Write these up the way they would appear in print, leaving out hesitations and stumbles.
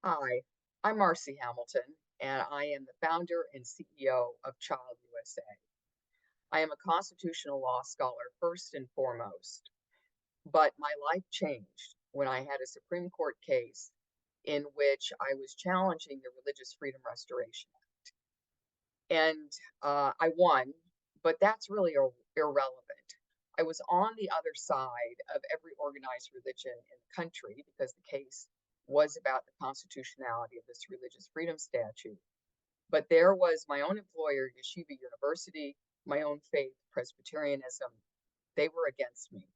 Hi, I'm Marci Hamilton, and I am the founder and CEO of Child USA. I am a constitutional law scholar first and foremost, but my life changed when I had a Supreme Court case in which I was challenging the Religious Freedom Restoration Act. And I won, but that's really irrelevant. I was on the other side of every organized religion in the country because the case was about the constitutionality of this religious freedom statute. But there was my own employer, Yeshiva University, my own faith, Presbyterianism. They were against me.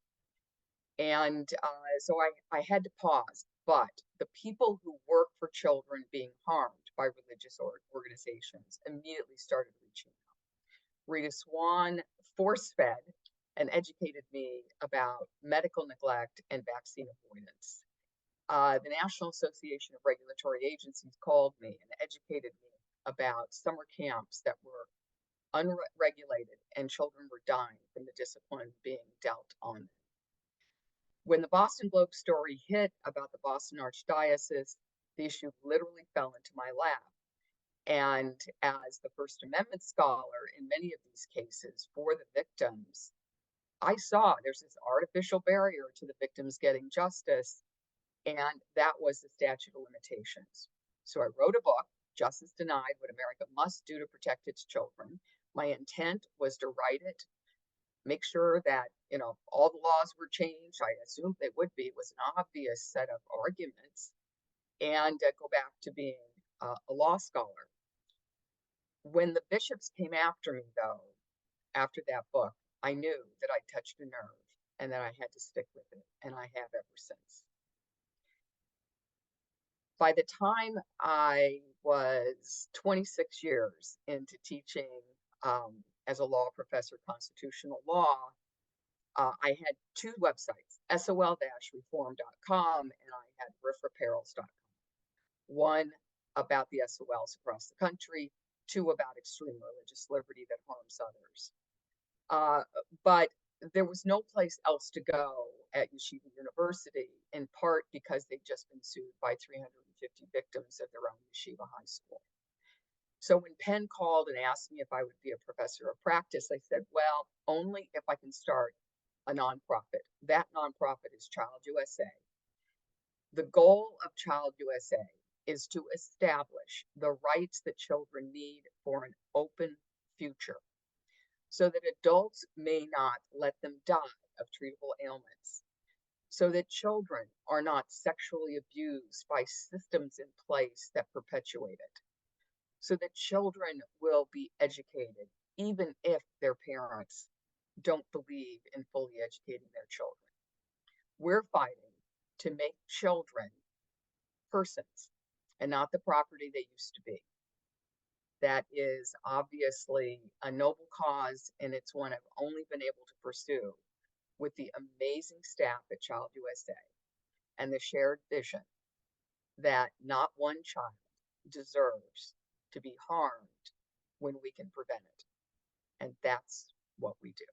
And so I had to pause. But the people who work for children being harmed by religious organizations immediately started reaching out. Rita Swan force fed and educated me about medical neglect and vaccine avoidance. The National Association of Regulatory Agencies called me and educated me about summer camps that were unregulated and children were dying from the discipline being dealt on them. When the Boston Globe story hit about the Boston Archdiocese, the issue literally fell into my lap. And as the First Amendment scholar in many of these cases for the victims, I saw there's this artificial barrier to the victims getting justice, and that was the statute of limitations. So I wrote a book, Justice Denied, What America Must Do to Protect Its Children. My intent was to write it, make sure that, all the laws were changed. I assumed they would be. It was an obvious set of arguments, and go back to being a law scholar. When the bishops came after me, though, after that book, I knew that I touched a nerve and that I had to stick with it, and I have ever since. By the time I was 26 years into teaching as a law professor, constitutional law, I had two websites, sol-reform.com and I had riffapparels.com. One about the SOLs across the country, two about extreme religious liberty that harms others. But there was no place else to go at Yeshiva University, in part because they'd just been sued by 350 victims at their own yeshiva high school. So when Penn called and asked me if I would be a professor of practice, I said, well, only if I can start a nonprofit. That nonprofit is Child USA. The goal of Child USA is to establish the rights that children need for an open future, so that adults may not let them die of treatable ailments, so that children are not sexually abused by systems in place that perpetuate it, so that children will be educated, even if their parents don't believe in fully educating their children. We're fighting to make children persons and not the property they used to be. That is obviously a noble cause, and it's one I've only been able to pursue with the amazing staff at Child USA and the shared vision that not one child deserves to be harmed when we can prevent it. And that's what we do.